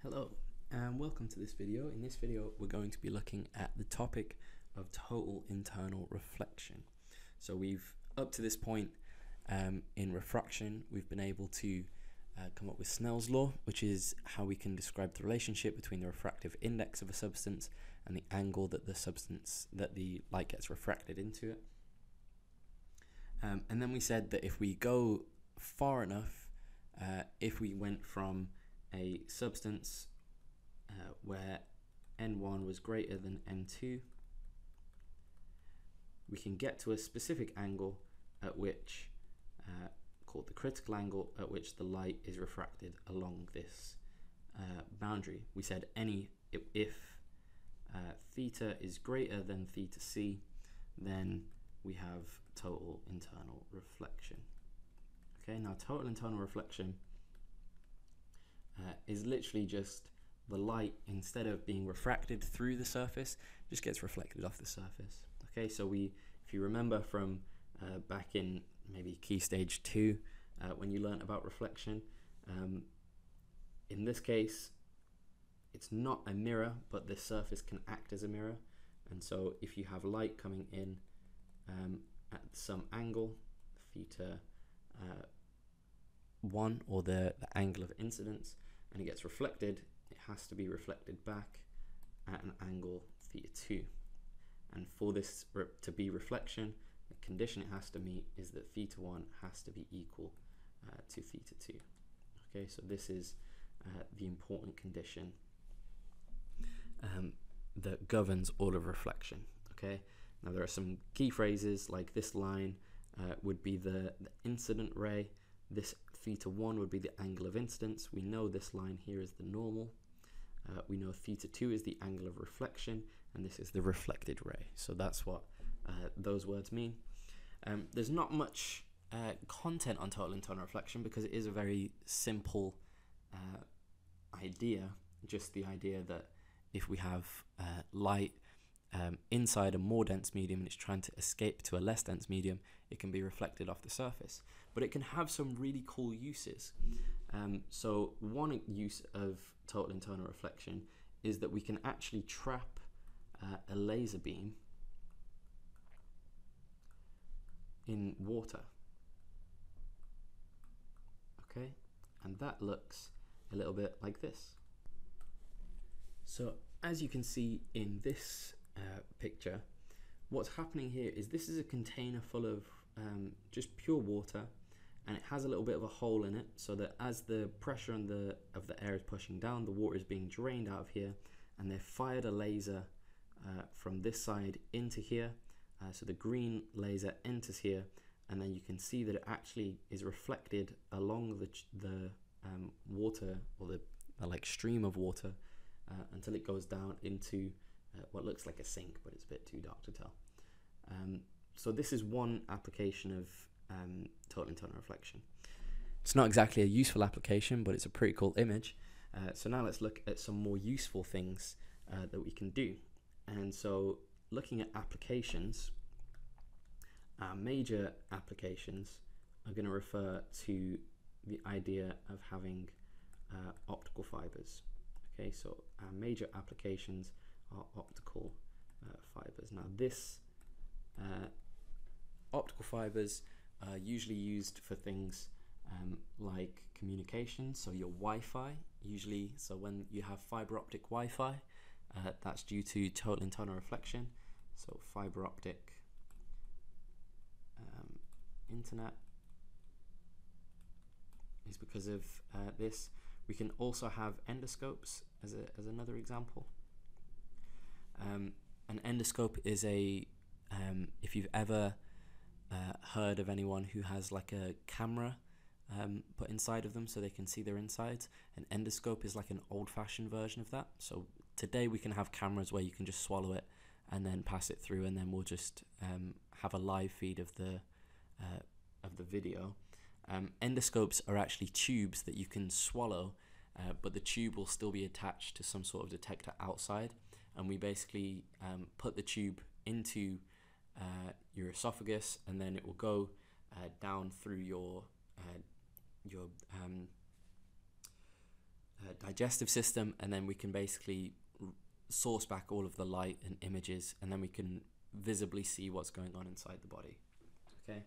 Hello and welcome to this video. In this video we're going to be looking at the topic of total internal reflection. So we've up to this point in refraction we've been able to come up with Snell's law, which is how we can describe the relationship between the refractive index of a substance and the angle that the light gets refracted into it. And then we said that if we go far enough, if we went from a substance where N1 was greater than N2, we can get to a specific angle at which, called the critical angle, at which the light is refracted along this boundary. We said if theta is greater than theta c, then we have total internal reflection. Okay, now total internal reflection is literally just the light, instead of being refracted through the surface, just gets reflected off the surface. Okay, so if you remember from back in maybe Key Stage 2, when you learnt about reflection, in this case, it's not a mirror, but the surface can act as a mirror. And so if you have light coming in at some angle, theta 1, or the angle of incidence, and it gets reflected, it has to be reflected back at an angle theta 2. And for this to be reflection, the condition it has to meet is that theta 1 has to be equal to theta 2. Okay, so this is the important condition that governs all of reflection. Okay, now there are some key phrases, like this line would be the incident ray, this theta 1 would be the angle of incidence. We know this line here is the normal. We know theta 2 is the angle of reflection, and this is the reflected ray. So that's what those words mean. There's not much content on total internal reflection because it is a very simple idea, just the idea that if we have light inside a more dense medium and it's trying to escape to a less dense medium, it can be reflected off the surface. But it can have some really cool uses. So one use of total internal reflection is that we can actually trap a laser beam in water. Okay, and that looks a little bit like this. So as you can see in this picture, what's happening here is this is a container full of just pure water, and it has a little bit of a hole in it, so that as the pressure of the air is pushing down, the water is being drained out of here, and they've fired a laser from this side into here. So the green laser enters here, and then you can see that it actually is reflected along the water, or the like stream of water, until it goes down into what looks like a sink, but it's a bit too dark to tell. So this is one application of total internal reflection. It's not exactly a useful application, but it's a pretty cool image. So now let's look at some more useful things that we can do. And so looking at applications, our major applications are going to refer to the idea of having optical fibers. Okay, so our major applications are optical fibers. Now this optical fibers are usually used for things like communication, so your Wi-Fi usually. So when you have fiber optic Wi-Fi, that's due to total internal reflection. So fiber optic internet is because of this. We can also have endoscopes as another example. An endoscope is if you've ever heard of anyone who has like a camera put inside of them so they can see their insides, an endoscope is like an old-fashioned version of that. So today we can have cameras where you can just swallow it and then pass it through, and then we'll just have a live feed of the video. Endoscopes are actually tubes that you can swallow, but the tube will still be attached to some sort of detector outside, and we basically put the tube into your esophagus, and then it will go down through your digestive system, and then we can basically source back all of the light and images, and then we can visibly see what's going on inside the body. Okay,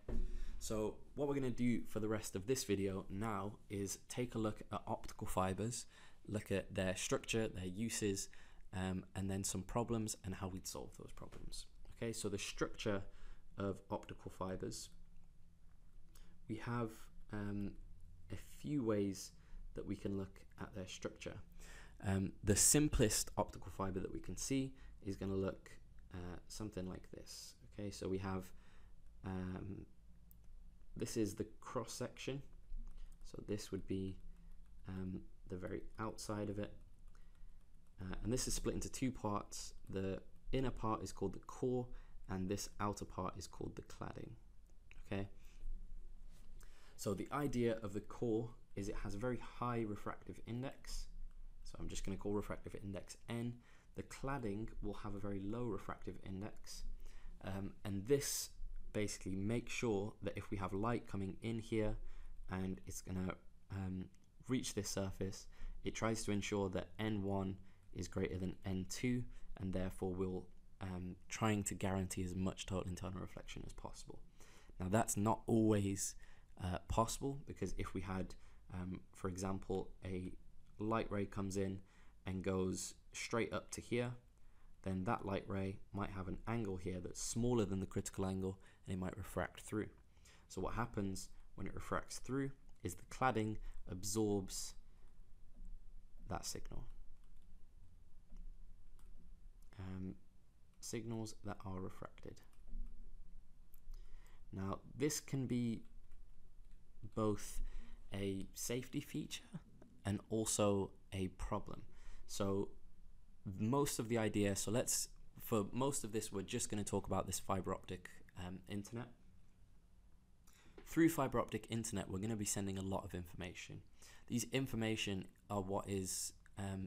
so what we're going to do for the rest of this video now is take a look at optical fibers, look at their structure, their uses, and then some problems and how we'd solve those problems. Okay, so the structure of optical fibers, we have a few ways that we can look at their structure. The simplest optical fiber that we can see is going to look something like this. Okay, so we have this is the cross section, so this would be the very outside of it, and this is split into two parts. The inner part is called the core, and this outer part is called the cladding. Okay, so the idea of the core is it has a very high refractive index, so I'm just going to call refractive index N. The cladding will have a very low refractive index, and this basically makes sure that if we have light coming in here and it's going to reach this surface, it tries to ensure that N1 is greater than N2, and therefore we'll trying to guarantee as much total internal reflection as possible. Now that's not always possible, because if we had, for example, a light ray comes in and goes straight up to here, then that light ray might have an angle here that's smaller than the critical angle, and it might refract through. So what happens when it refracts through is the cladding absorbs that signal. Signals that are refracted. Now this can be both a safety feature and also a problem. So most of the idea, for most of this, we're just going to talk about this fiber optic internet. Through fiber optic internet, we're going to be sending a lot of information. These information are what is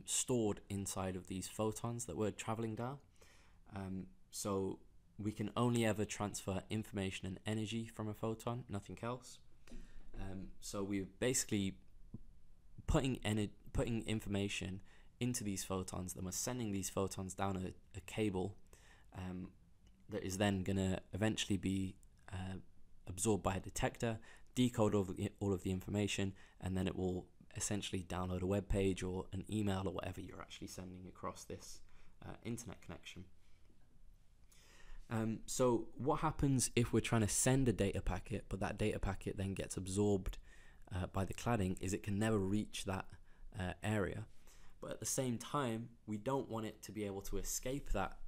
stored inside of these photons that we're traveling down. So we can only ever transfer information and energy from a photon, nothing else. So we're basically putting information into these photons, then we're sending these photons down a cable that is then going to eventually be absorbed by a detector, decode all of the information, and then it will essentially download a web page or an email or whatever you're actually sending across this internet connection. So what happens if we're trying to send a data packet, but that data packet then gets absorbed by the cladding, is it can never reach that area. But at the same time, we don't want it to be able to escape that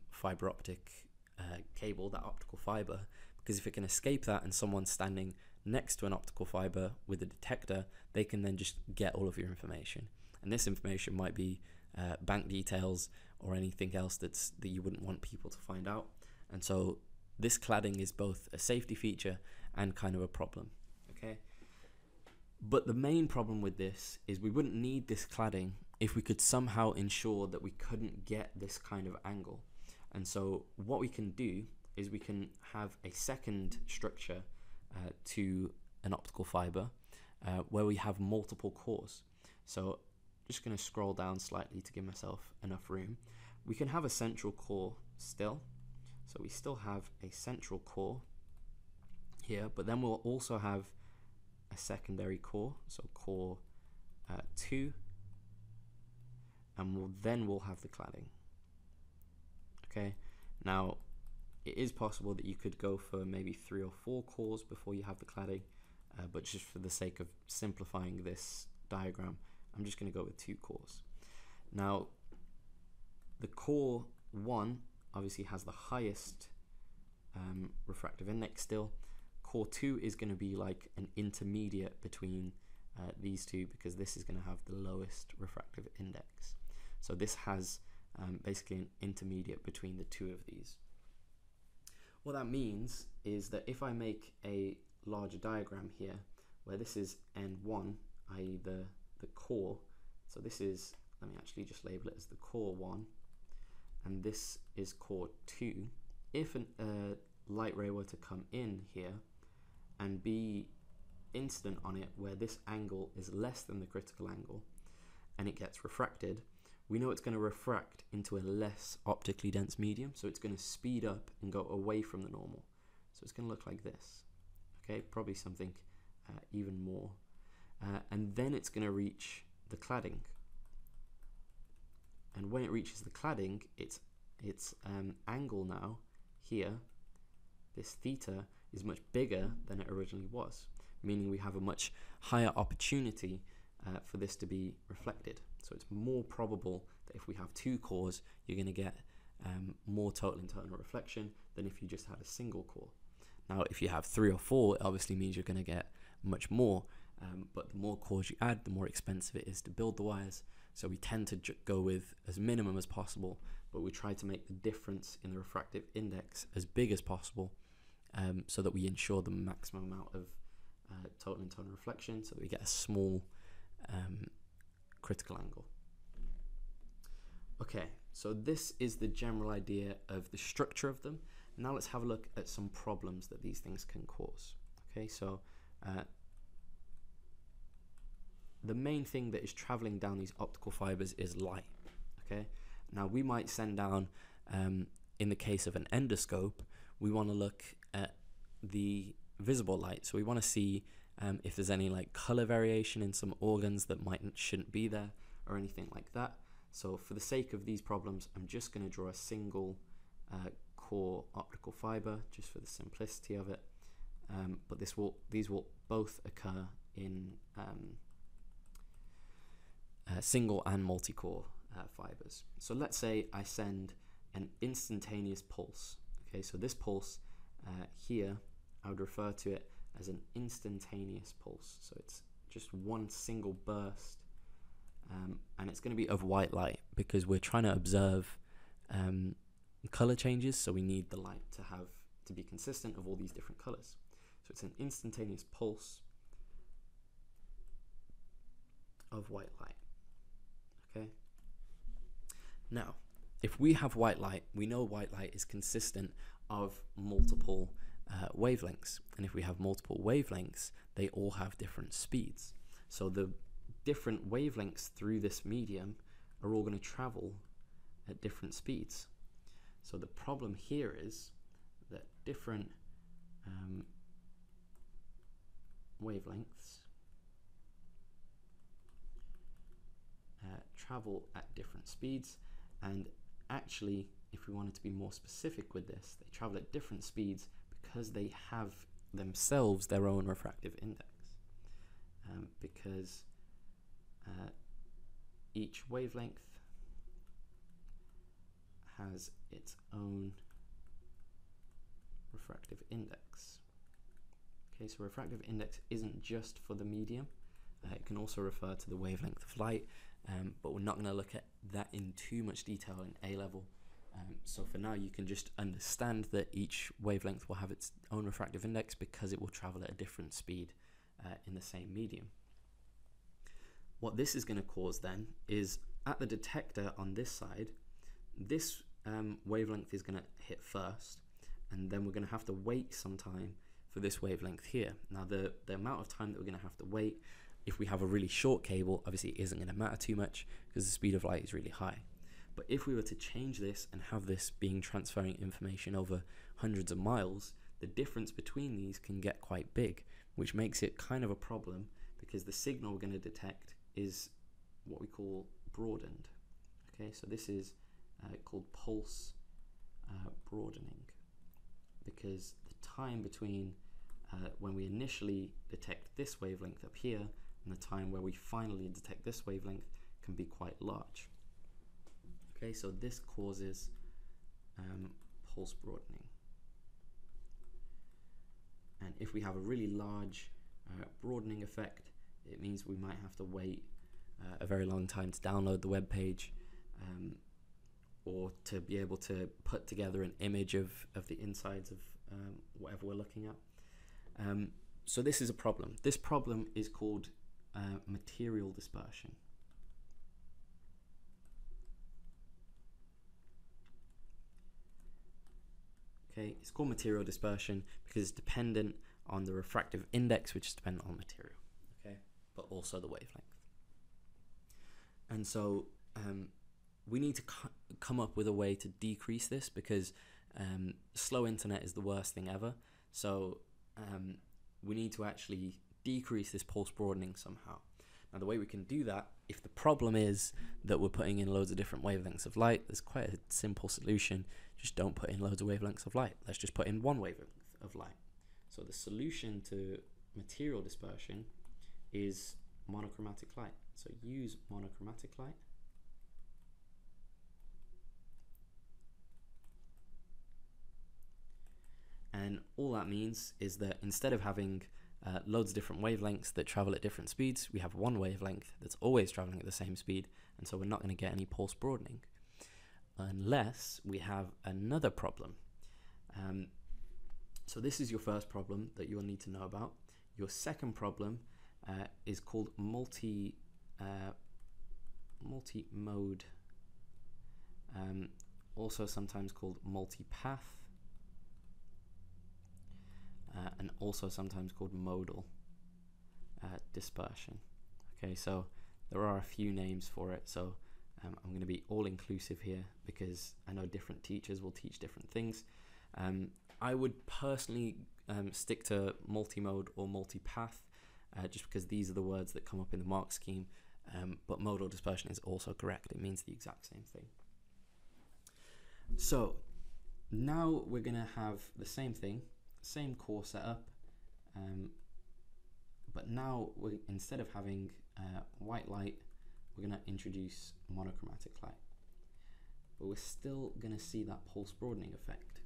fiber optic cable, that optical fiber, because if it can escape that and someone's standing next to an optical fiber with a detector, they can then just get all of your information. And this information might be bank details or anything else that you wouldn't want people to find out. And so this cladding is both a safety feature and kind of a problem. Okay. But the main problem with this is we wouldn't need this cladding if we could somehow ensure that we couldn't get this kind of angle. And so what we can do is we can have a second structure to an optical fiber where we have multiple cores. So just going to scroll down slightly to give myself enough room. We can have a central core still. So we still have a central core here, but then we'll also have a secondary core, so core 2, and we'll have the cladding. Okay, now it is possible that you could go for maybe 3 or 4 cores before you have the cladding, but just for the sake of simplifying this diagram, I'm just going to go with 2 cores. Now, the core 1 obviously has the highest refractive index still. Core 2 is going to be like an intermediate between these two, because this is going to have the lowest refractive index. So this has basically an intermediate between the two of these. What that means is that if I make a larger diagram here, where this is N1, i.e. the core, so this is, let me actually just label it as the core 1, and this is core 2. If a light ray were to come in here and be incident on it where this angle is less than the critical angle, and it gets refracted, we know it's going to refract into a less optically dense medium, so it's going to speed up and go away from the normal. So it's going to look like this, okay, probably something even more. And then it's going to reach the cladding. And when it reaches the cladding, its angle now, here, this theta, is much bigger than it originally was, meaning we have a much higher opportunity for this to be reflected. So it's more probable that if we have two cores, you're going to get more total internal reflection than if you just had a single core. Now, if you have 3 or 4, it obviously means you're going to get much more, but the more cores you add, the more expensive it is to build the wires. So we tend to go with as minimum as possible, but we try to make the difference in the refractive index as big as possible, so that we ensure the maximum amount of total internal reflection, so that we get a small critical angle. Okay, so this is the general idea of the structure of them. Now let's have a look at some problems that these things can cause. Okay, so the main thing that is traveling down these optical fibers is light. Okay, now we might send down, in the case of an endoscope, we want to look at the visible light. So we want to see if there's any like color variation in some organs that shouldn't be there or anything like that. So for the sake of these problems, I'm just going to draw a single core optical fiber just for the simplicity of it. But these will both occur in single and multi-core fibers. So let's say I send an instantaneous pulse. Okay, so this pulse here, I would refer to it as an instantaneous pulse. So it's just one single burst, and it's going to be of white light because we're trying to observe color changes. So we need the light to be consistent of all these different colors. So it's an instantaneous pulse of white light. Okay. Now, if we have white light, we know white light is consistent of multiple wavelengths, and if we have multiple wavelengths, they all have different speeds. So the different wavelengths through this medium are all going to travel at different speeds. So the problem here is that different wavelengths travel at different speeds, and actually, if we wanted to be more specific with this, they travel at different speeds because they have themselves their own refractive index, because each wavelength has its own refractive index. Okay, so refractive index isn't just for the medium, it can also refer to the wavelength of light, but we're not going to look at that in too much detail in A level. So for now, you can just understand that each wavelength will have its own refractive index because it will travel at a different speed in the same medium. What this is going to cause then is at the detector on this side, this wavelength is going to hit first, and then we're going to have to wait some time for this wavelength here. Now the amount of time that we're going to have to wait, if we have a really short cable, obviously it isn't going to matter too much because the speed of light is really high. But if we were to change this and have this being transferring information over hundreds of miles, the difference between these can get quite big, which makes it kind of a problem because the signal we're going to detect is what we call broadened. Okay, so this is called pulse broadening, because the time between when we initially detect this wavelength up here and the time where we finally detect this wavelength can be quite large. Okay, so this causes pulse broadening. And if we have a really large broadening effect, it means we might have to wait a very long time to download the web page, or to be able to put together an image of the insides of whatever we're looking at. So this is a problem. This problem is called material dispersion. Okay, it's called material dispersion because it's dependent on the refractive index, which is dependent on material, okay, but also the wavelength. And so we need to come up with a way to decrease this, because slow internet is the worst thing ever. So we need to actually decrease this pulse broadening somehow. Now the way we can do that, if the problem is that we're putting in loads of different wavelengths of light, there's quite a simple solution. Just don't put in loads of wavelengths of light. Let's just put in one wavelength of light. So the solution to material dispersion is monochromatic light. So use monochromatic light. And all that means is that instead of having loads of different wavelengths that travel at different speeds, we have one wavelength that's always traveling at the same speed, and so we're not going to get any pulse broadening unless we have another problem. So this is your first problem that you'll need to know about. Your second problem is called multi-mode, also sometimes called multipath, and also sometimes called modal dispersion. Okay, so there are a few names for it, so I'm going to be all inclusive here because I know different teachers will teach different things. I would personally stick to multimode or multipath, just because these are the words that come up in the mark scheme, but modal dispersion is also correct. It means the exact same thing. So now we're going to have the same thing, same core setup, but now instead of having white light, we're going to introduce monochromatic light. But we're still going to see that pulse broadening effect.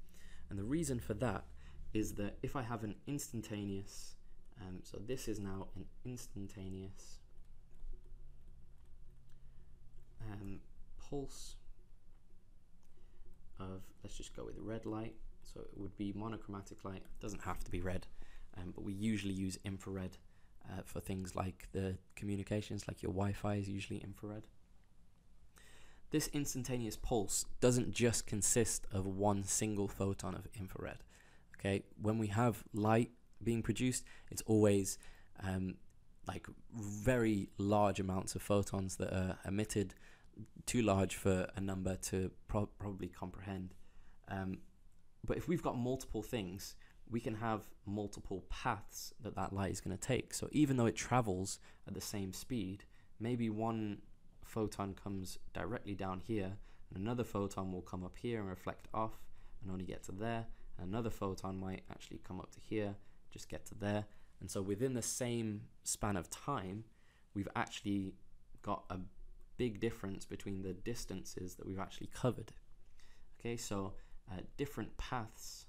And the reason for that is that if I have an instantaneous, so this is now an instantaneous pulse of, let's just go with red light. So it would be monochromatic light. It doesn't have to be red, but we usually use infrared for things like the communications, like your Wi-Fi is usually infrared. This instantaneous pulse doesn't just consist of one single photon of infrared. Okay, when we have light being produced, it's always like very large amounts of photons that are emitted, too large for a number to probably comprehend. But if we've got multiple things, we can have multiple paths that that light is going to take. So even though it travels at the same speed, maybe one photon comes directly down here, and another photon will come up here and reflect off and only get to there, and another photon might actually come up to here, just get to there. And so within the same span of time, we've actually got a big difference between the distances that we've actually covered. Okay, so different paths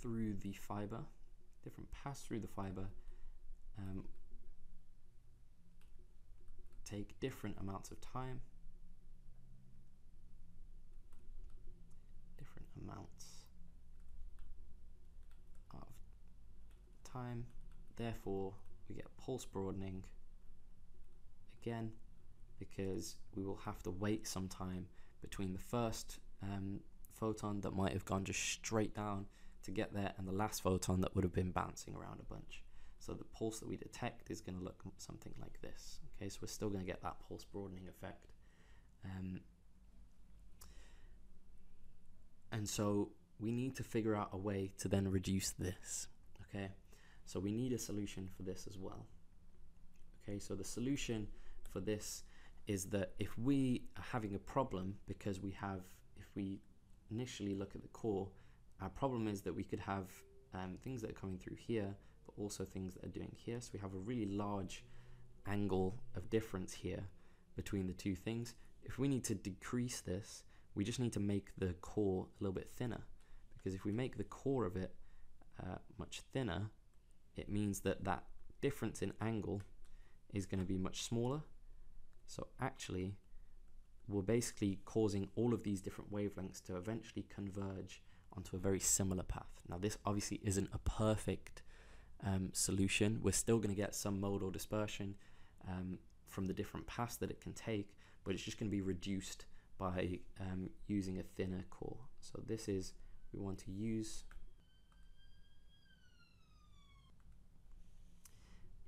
through the fiber, take different amounts of time, therefore we get pulse broadening again, because we will have to wait some time between the first photon that might have gone just straight down to get there and the last photon that would have been bouncing around a bunch. So the pulse that we detect is going to look something like this. Okay, so we're still going to get that pulse broadening effect. And so we need to figure out a way to then reduce this. Okay, so we need a solution for this as well. Okay, so the solution for this is that if we are having a problem, because if we initially look at the core, our problem is that we could have things that are coming through here, but also things that are doing here. So we have a really large angle of difference here between the two things. If we need to decrease this, we just need to make the core a little bit thinner, because if we make the core of it much thinner, it means that that difference in angle is going to be much smaller. So actually, we're basically causing all of these different wavelengths to eventually converge onto a very similar path. Now, this obviously isn't a perfect solution. We're still going to get some modal dispersion from the different paths that it can take, but it's just going to be reduced by using a thinner core. So this is, we want to use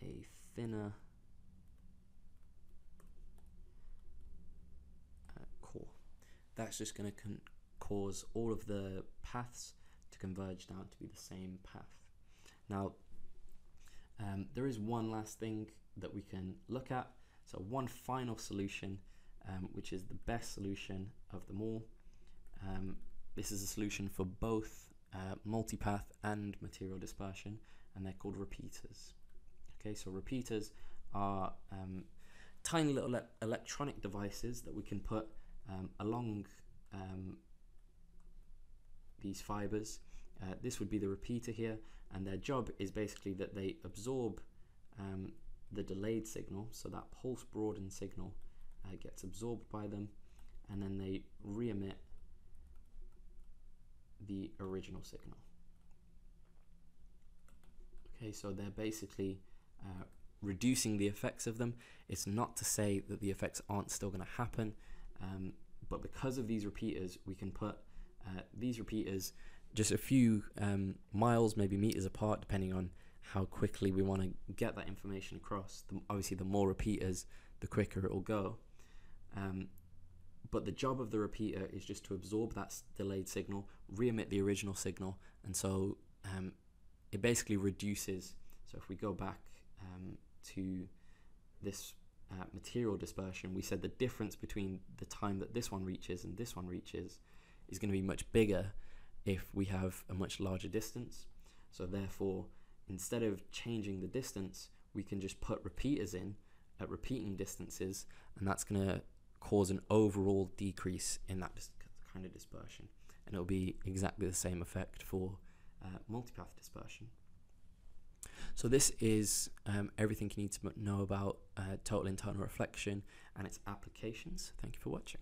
a thinner core. That's just going to cause all of the paths to converge down to be the same path. Now, there is one last thing that we can look at. So one final solution, which is the best solution of them all. This is a solution for both multipath and material dispersion, and they're called repeaters. Okay, so repeaters are tiny little electronic devices that we can put along these fibers. This would be the repeater here, and their job is basically that they absorb the delayed signal, so that pulse broadened signal gets absorbed by them, and then they re-emit the original signal. Okay, so they're basically reducing the effects of them. It's not to say that the effects aren't still going to happen, but because of these repeaters, we can put these repeaters just a few miles, maybe meters apart, depending on how quickly we want to get that information across. Obviously, the more repeaters, the quicker it will go. But the job of the repeater is just to absorb that delayed signal, re-emit the original signal, and so it basically reduces. So if we go back to this material dispersion, we said the difference between the time that this one reaches and this one reaches is going to be much bigger if we have a much larger distance. So therefore, instead of changing the distance, we can just put repeaters in at repeating distances, and that's going to cause an overall decrease in that kind of dispersion, and it'll be exactly the same effect for multipath dispersion. So this is everything you need to know about total internal reflection and its applications. Thank you for watching.